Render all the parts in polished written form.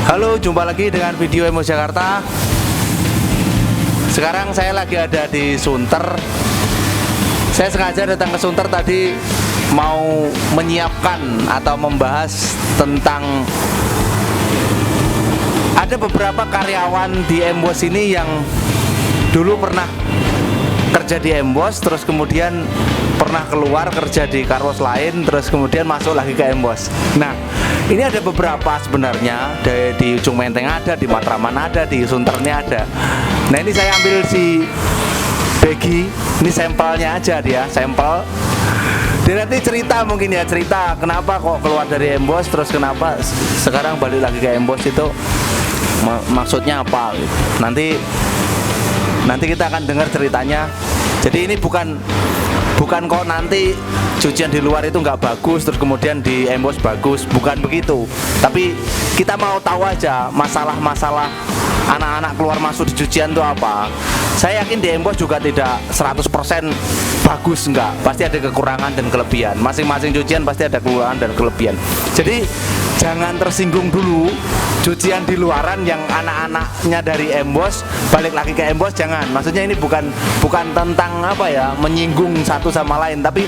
Halo, jumpa lagi dengan video Emos Jakarta. Sekarang saya lagi ada di Sunter. Saya sengaja datang ke Sunter tadi mau menyiapkan atau membahas tentang ada beberapa karyawan di Embos ini yang dulu pernah kerja di Embos, terus kemudian pernah keluar kerja di Karwos lain, terus kemudian masuk lagi ke Embos. Nah, ini ada beberapa sebenarnya, di Ujung Menteng ada, di Matraman ada, di Sunternya ada. Nah, ini saya ambil si Begi, ini sampelnya aja dia, sampel. Dia nanti cerita mungkin ya, cerita kenapa kok keluar dari Embos, terus kenapa sekarang balik lagi ke Embos itu maksudnya apa gitu. Nanti kita akan dengar ceritanya. Jadi ini bukan kok nanti cucian di luar itu nggak bagus terus kemudian di Embos bagus, bukan begitu. Tapi kita mau tahu aja masalah-masalah anak-anak keluar masuk di cucian itu apa. Saya yakin di Embos juga tidak 100% bagus, enggak. Pasti ada kekurangan dan kelebihan. Masing-masing cucian pasti ada kekurangan dan kelebihan. Jadi jangan tersinggung dulu cucian di luaran yang anak-anaknya dari Embos balik lagi ke Embos, jangan. Maksudnya ini bukan tentang apa ya, menyinggung satu sama lain, tapi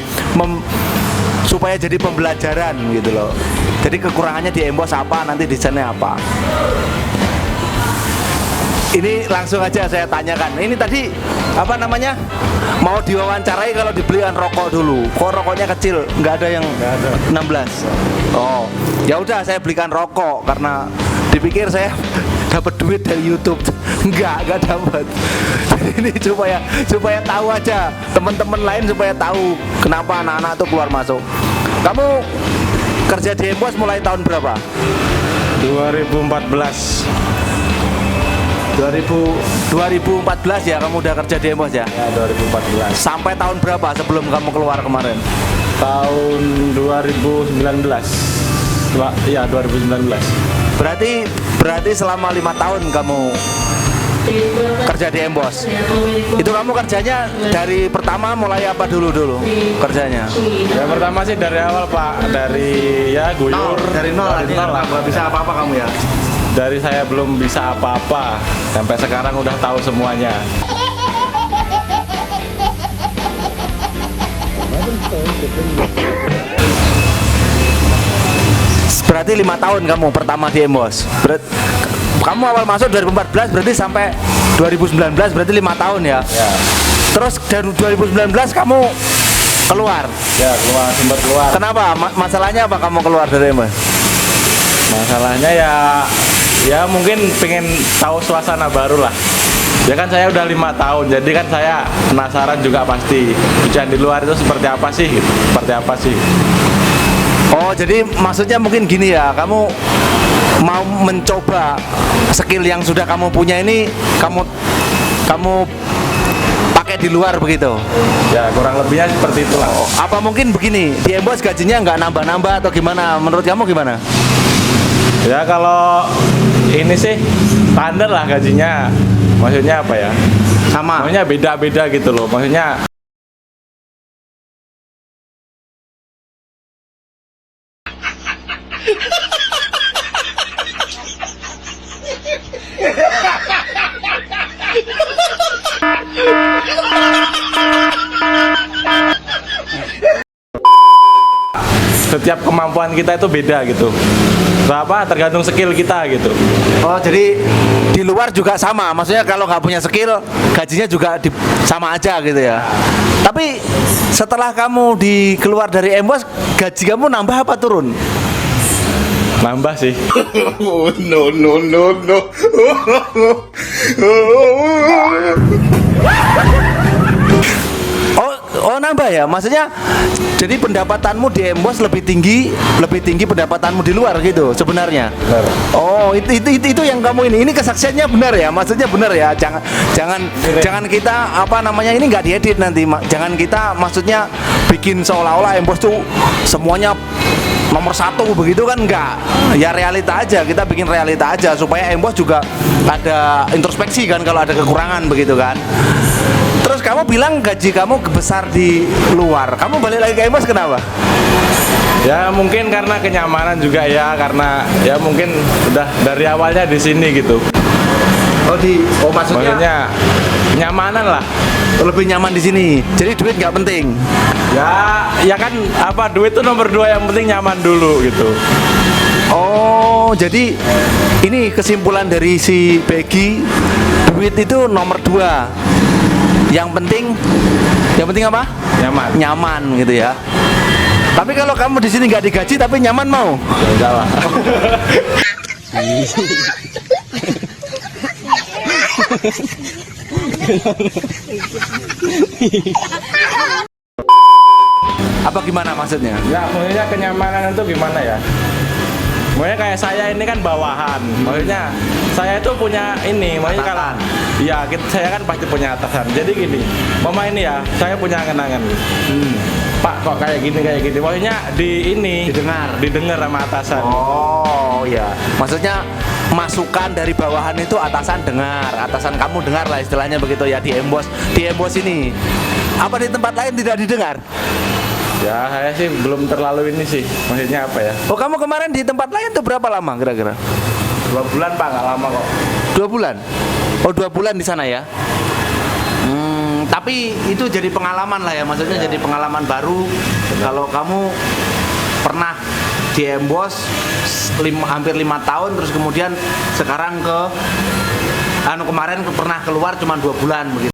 supaya jadi pembelajaran gitu loh. Jadi kekurangannya di Embos apa, nanti di sana apa. Ini langsung aja saya tanyakan. Ini tadi apa namanya? Mau diwawancarai kalau dibelikan rokok dulu. Kok rokoknya kecil? Nggak ada yang 16. Oh, ya udah saya belikan rokok karena dipikir saya dapat duit dari YouTube. Enggak dapat. Ini supaya tahu aja, teman-teman lain supaya tahu kenapa anak-anak tuh keluar masuk. Kamu kerja di Embos mulai tahun berapa? 2014 ya kamu udah kerja di Embos ya? ya 2014 Sampai tahun berapa sebelum kamu keluar kemarin? tahun 2019 ya 2019. Berarti selama 5 tahun kamu kerja di Embos. Itu kamu kerjanya dari pertama mulai apa dulu kerjanya? Ya pertama sih dari awal Pak, dari ya guyur Dari nol lah, nggak bisa apa-apa kamu ya? Dari saya belum bisa apa-apa sampai sekarang udah tahu semuanya. Berarti 5 tahun kamu pertama di Embos. Kamu awal masuk 2014 berarti sampai 2019 berarti 5 tahun ya? Ya. Terus dari 2019 kamu keluar? Ya sempat keluar. Kenapa? Masalahnya apa kamu keluar dari Embos? Masalahnya ya mungkin pengen tahu suasana baru lah. Ya kan saya udah 5 tahun, jadi kan saya penasaran juga pasti cucian di luar itu seperti apa sih gitu. Seperti apa sih. Oh, jadi maksudnya mungkin gini ya, kamu mau mencoba skill yang sudah kamu punya ini kamu pakai di luar begitu? Ya kurang lebihnya seperti itulah. Apa mungkin begini, di Embos gajinya nggak nambah-nambah atau gimana? Menurut kamu gimana? Ya kalau ini sih standar lah gajinya. Maksudnya apa ya? Sama? Maksudnya beda-beda gitu loh. Maksudnya setiap kemampuan kita itu beda gitu. Tergantung skill kita gitu. Oh, jadi di luar juga sama. Maksudnya kalau nggak punya skill, gajinya juga sama aja gitu ya. Tapi setelah kamu keluar dari Embos, gaji kamu nambah apa turun? Nambah sih. No. Oh nambah ya, maksudnya jadi pendapatanmu di Embos lebih tinggi pendapatanmu di luar gitu sebenarnya. Benar. Oh itu yang kamu ini kesaksiannya benar ya, maksudnya benar ya. Jangan kita apa namanya ini nggak diedit nanti. Jangan kita maksudnya bikin seolah-olah Embos tuh semuanya nomor 1 begitu kan, enggak. Ya realita aja, kita bikin realita aja supaya Embos juga ada introspeksi kan kalau ada kekurangan begitu kan. Terus kamu bilang gaji kamu besar di luar, kamu balik lagi ke Embos kenapa? Ya mungkin karena kenyamanan juga ya, karena ya mungkin udah dari awalnya di sini gitu. Maksudnya kenyamanan lah. Lebih nyaman di sini. Jadi duit nggak penting. Ya kan apa, duit itu nomor 2, yang penting nyaman dulu gitu. Oh, jadi ini kesimpulan dari si Peggy, duit itu nomor 2. Yang penting apa? Nyaman. Nyaman gitu ya. Tapi kalau kamu di sini nggak digaji tapi nyaman mau? Ya enggak lah. Apa gimana maksudnya? Ya maksudnya kenyamanan itu gimana ya? Maksudnya kayak saya ini kan bawahan. Maksudnya saya itu punya ini, maksudnya kalau ya saya kan pasti punya atasan. Jadi gini, mama ini ya, saya punya kenangan. Pak kok kayak gini. Maksudnya didengar sama atasan. Oh ya, maksudnya masukan dari bawahan itu atasan dengar, atasan kamu dengar lah istilahnya begitu ya di Embos ini. Apa di tempat lain tidak didengar? Ya saya sih belum terlalu ini sih, maksudnya apa ya? Oh, kamu kemarin di tempat lain tuh berapa lama kira-kira? 2 bulan Pak, nggak lama kok. 2 bulan? Oh, 2 bulan di sana ya? Tapi itu jadi pengalaman lah ya, maksudnya jadi pengalaman baru. Kalau kamu pernah di Embos hampir 5 tahun, terus kemudian sekarang kemarin pernah keluar cuma 2 bulan begitu.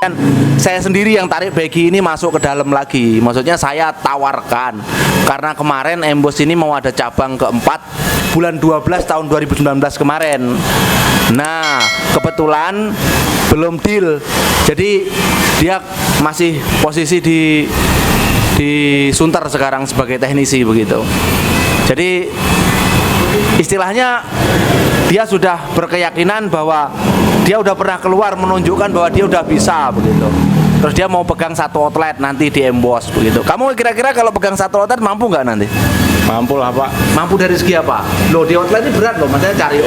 Dan saya sendiri yang tarik Peggy ini masuk ke dalam lagi. Maksudnya saya tawarkan karena kemarin Embos ini mau ada cabang keempat bulan 12 tahun 2019 kemarin. Nah, kebetulan belum deal. Jadi dia masih posisi di Sunter sekarang sebagai teknisi begitu. Jadi istilahnya dia sudah berkeyakinan bahwa dia udah pernah keluar menunjukkan bahwa dia udah bisa begitu. Terus dia mau pegang 1 outlet nanti di Embos begitu. Kamu kira-kira kalau pegang 1 outlet mampu nggak nanti? Mampu lah Pak. Mampu dari segi apa? Loh, di outlet ini berat loh, maksudnya cari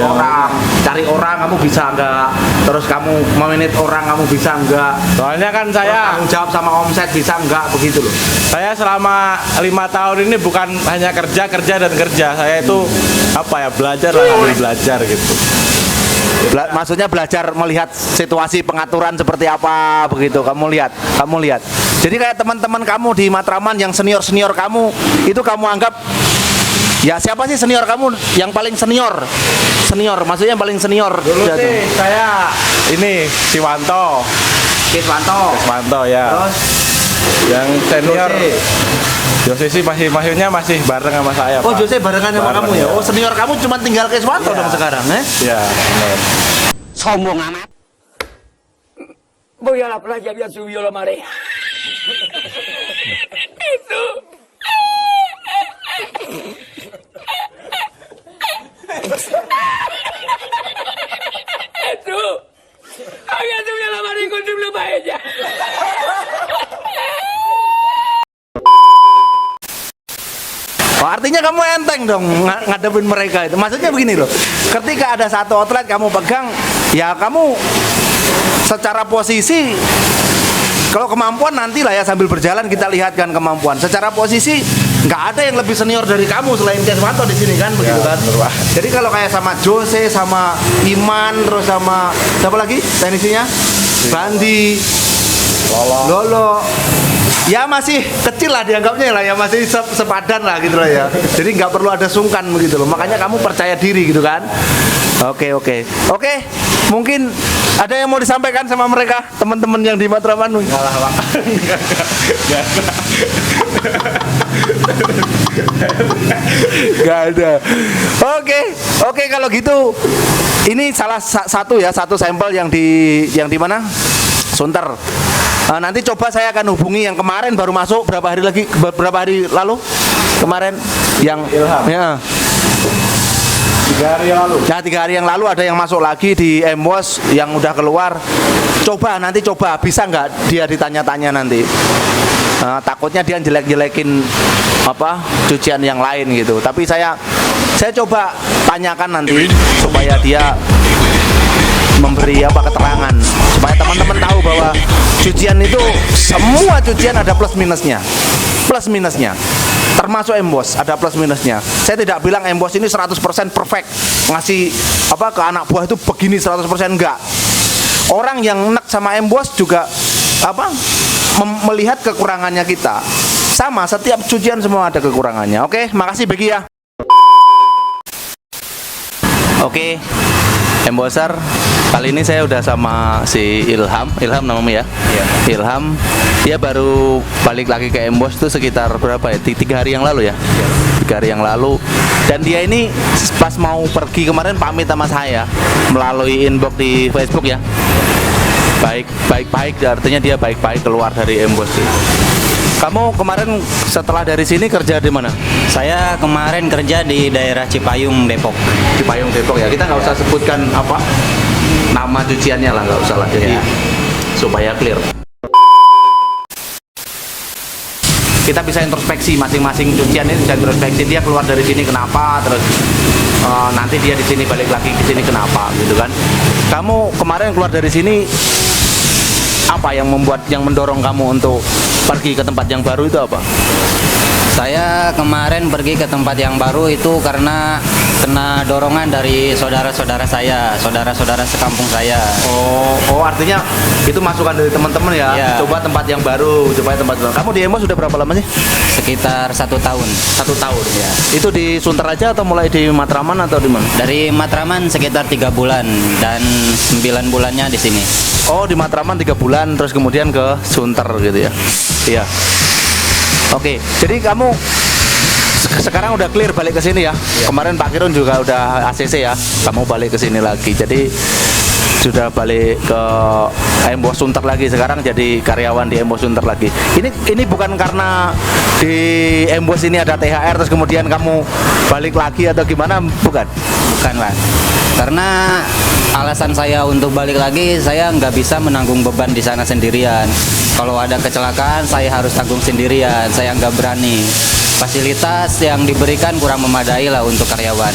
orang kamu bisa nggak? Terus kamu memanage orang kamu bisa nggak? Soalnya kan saya tanggung jawab sama omset bisa nggak begitu loh. Saya selama 5 tahun ini bukan hanya kerja. Saya itu apa ya, belajar gitu. Maksudnya belajar melihat situasi pengaturan seperti apa begitu. Kamu lihat. Jadi kayak teman-teman kamu di Matraman yang senior kamu itu kamu anggap ya siapa sih senior kamu yang paling senior maksudnya yang paling senior? Dulu sih saya ini Siwanto ya. Terus yang senior Jose sih maksudnya masih bareng sama saya. Oh, Pak. Jose barengan sama kamu ya? Oh, senior kamu cuma tinggal ke Swanto dong sekarang, Ya, benar. Sombong amat. Voy a la playa, había subido la marea. Itu. Itu. Había subido la marea con su paella. Oh, artinya kamu enteng dong ngadepin mereka itu. Maksudnya begini loh. Ketika ada 1 outlet kamu pegang, ya kamu secara posisi kalau kemampuan nanti lah ya sambil berjalan kita lihatkan kemampuan. Secara posisi nggak ada yang lebih senior dari kamu selain Keswanto di sini kan begitu kan. Jadi kalau kayak sama Jose, sama Iman, terus sama siapa lagi teknisinya? Bandi, Lolo. Ya masih kecil lah dianggapnya lah ya, masih sepadan lah gitu loh ya. Jadi nggak perlu ada sungkan begitu loh. Makanya kamu percaya diri gitu kan. Oke. Mungkin ada yang mau disampaikan sama mereka teman-teman yang di Matraman? Enggak lah Pak. Gak ada. Oke kalau gitu ini salah satu sampel yang di mana? Sunter. Nanti coba saya akan hubungi yang kemarin baru masuk berapa hari lalu kemarin yang Ilham. Ya. 3 hari yang lalu. Nah, 3 hari yang lalu ada yang masuk lagi di Embos yang udah keluar. Coba bisa nggak dia ditanya-tanya nanti. Takutnya dia jelek-jelekin cucian yang lain gitu. Tapi saya coba tanyakan nanti supaya dia memberi keterangan supaya teman-teman tahu bahwa cucian itu semua cucian ada plus minusnya. termasuk Embos ada plus minusnya. Saya tidak bilang Embos ini 100% perfect ngasih apa ke anak buah itu begini 100% enggak. Orang yang enak sama Embos juga apa melihat kekurangannya kita. Sama, setiap cucian semua ada kekurangannya. Oke, makasih Becky ya. Oke, Emboser, kali ini saya udah sama si Ilham namamu ya? Iya. Ilham, dia baru balik lagi ke Embos tuh sekitar berapa ya? 3 hari yang lalu ya? Iya. 3 hari yang lalu. Dan dia ini pas mau pergi kemarin pamit sama saya melalui inbox di Facebook ya. Baik, artinya dia baik-baik keluar dari Embos sih. Kamu kemarin setelah dari sini kerja di mana? Saya kemarin kerja di daerah Cipayung, Depok. Cipayung, Depok ya. Kita nggak usah sebutkan apa nama cuciannya lah, nggak usah lah. Jadi supaya clear. Kita bisa introspeksi masing-masing cucian ini, bisa introspeksi dia keluar dari sini kenapa, terus nanti dia di sini balik lagi ke sini kenapa, gitu kan? Kamu kemarin keluar dari sini apa yang mendorong kamu untuk pergi ke tempat yang baru itu apa? Saya kemarin pergi ke tempat yang baru itu karena kena dorongan dari saudara-saudara saya, saudara-saudara sekampung saya. Oh, artinya itu masukan dari teman-teman ya? Ya. Coba tempat yang baru, coba tempat baru. Kamu di Embos sudah berapa lama sih? Sekitar 1 tahun. 1 tahun ya. Itu di Sunter aja atau mulai di Matraman atau di mana? Dari Matraman sekitar 3 bulan dan 9 bulannya di sini. Oh, di Matraman 3 bulan, terus kemudian ke Sunter gitu ya? Iya. Oke, jadi kamu sekarang udah clear balik ke sini ya? Kemarin Pak Kirun juga udah ACC ya? Kamu balik ke sini lagi, jadi sudah balik ke Embos Sunter lagi. Sekarang jadi karyawan di Embos Sunter lagi. Ini bukan karena di Embos ini ada THR terus kemudian kamu balik lagi atau gimana? Bukan? Bukan, Pak. Karena alasan saya untuk balik lagi, saya nggak bisa menanggung beban di sana sendirian. Kalau ada kecelakaan, saya harus tanggung sendirian. Saya nggak berani. Fasilitas yang diberikan kurang memadai lah untuk karyawan.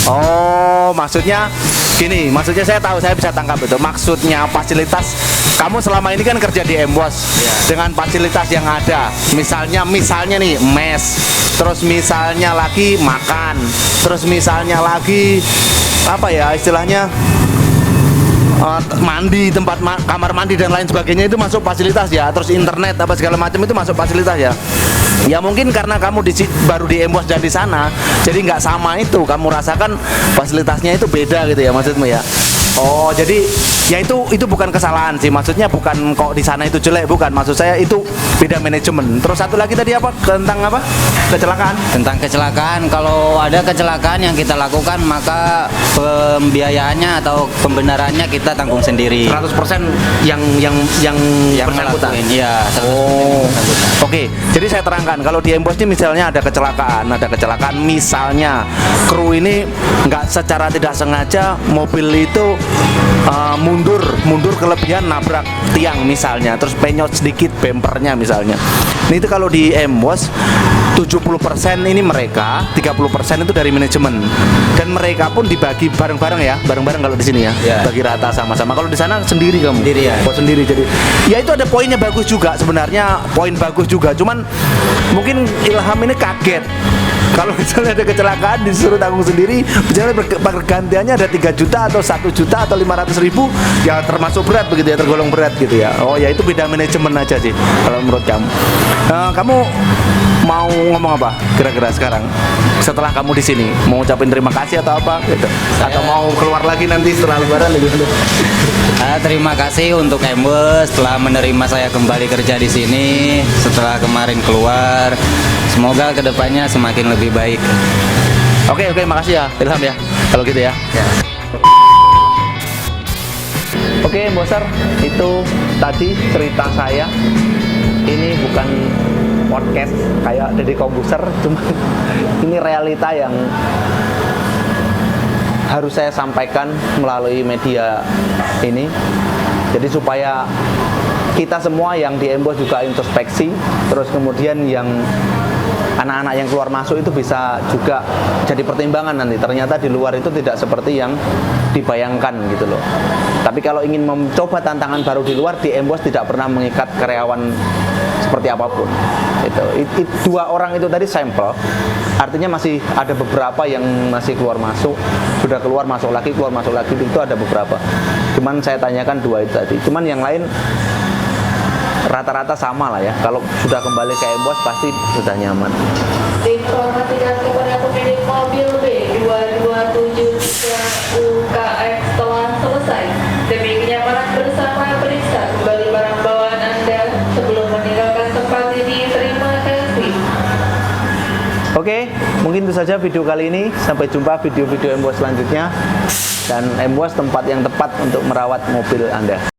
Oh, maksudnya gini, maksudnya saya tahu, saya bisa tangkap itu. Maksudnya fasilitas, kamu selama ini kan kerja di Embos dengan fasilitas yang ada. Misalnya nih mes, terus misalnya lagi makan, terus misalnya lagi apa ya istilahnya mandi, tempat kamar mandi dan lain sebagainya itu masuk fasilitas ya. Terus internet apa segala macam itu masuk fasilitas ya. Ya mungkin karena kamu baru di Embos dan di sana, jadi nggak sama itu. Kamu rasakan fasilitasnya itu beda gitu ya maksudmu ya. Oh, jadi ya itu bukan kesalahan sih. Maksudnya bukan kok di sana itu jelek, bukan. Maksud saya itu beda manajemen. Terus satu lagi tadi apa? Tentang apa? Kecelakaan. Tentang kecelakaan, kalau ada kecelakaan yang kita lakukan maka pembiayaannya atau pembenarannya kita tanggung sendiri. 100% yang bersangkutan. Iya, 100% Oh, bersangkutan. oke. Jadi saya terangkan, kalau di Embos ini misalnya ada kecelakaan misalnya kru ini nggak secara tidak sengaja mobil itu mundur kelebihan nabrak tiang misalnya, terus penyot sedikit bempernya misalnya. Ini itu kalau di Embos 70% ini mereka, 30% itu dari manajemen. Dan mereka pun dibagi bareng-bareng ya, bareng-bareng kalau di sini ya. Ya. Bagi rata sama-sama. Kalau di sana sendiri kamu. Sendiri ya. Oh, sendiri. Jadi ya itu ada poinnya bagus juga sebenarnya, poin bagus juga. Cuman mungkin Ilham ini kaget. Kalau misalnya ada kecelakaan disuruh tanggung sendiri, misalnya pergantiannya ada 3 juta atau 1 juta atau 500.000, ya termasuk berat begitu ya, tergolong berat gitu ya. Oh ya itu beda manajemen aja sih kalau menurut kamu. Kamu mau ngomong apa kira-kira sekarang setelah kamu di sini? Mau ucapin terima kasih atau apa gitu? Atau mau keluar lagi nanti setelah lebaran gitu? Terima kasih untuk Embos telah menerima saya kembali kerja di sini setelah kemarin keluar. Semoga kedepannya semakin lebih baik. Oke, makasih ya Ilham ya. Kalau gitu ya. Oke, Boser, itu tadi cerita saya. Ini bukan podcast kayak Deddy Kombuser, cuma ini realita yang harus saya sampaikan melalui media ini. Jadi supaya kita semua yang di Embos juga introspeksi, terus kemudian yang anak-anak yang keluar masuk itu bisa juga jadi pertimbangan nanti. Ternyata di luar itu tidak seperti yang dibayangkan gitu loh. Tapi kalau ingin mencoba tantangan baru di luar, di Embos tidak pernah mengikat karyawan seperti apapun. Itu, dua orang itu tadi sampel, artinya masih ada beberapa yang masih keluar masuk, sudah keluar masuk lagi, itu ada beberapa. Cuman saya tanyakan dua itu tadi. Cuman yang lain rata-rata sama lah ya. Kalau sudah kembali ke Embos pasti sudah nyaman. Diinformasikan kepada pemilik mobil B2273 UKF telah selesai. Demi kenyamanan bersama periksa kembali barang bawaan Anda sebelum meninggalkan tempat ini. Terima kasih. Oke, mungkin itu saja video kali ini. Sampai jumpa video-video Embos selanjutnya. Dan Embos tempat yang tepat untuk merawat mobil Anda.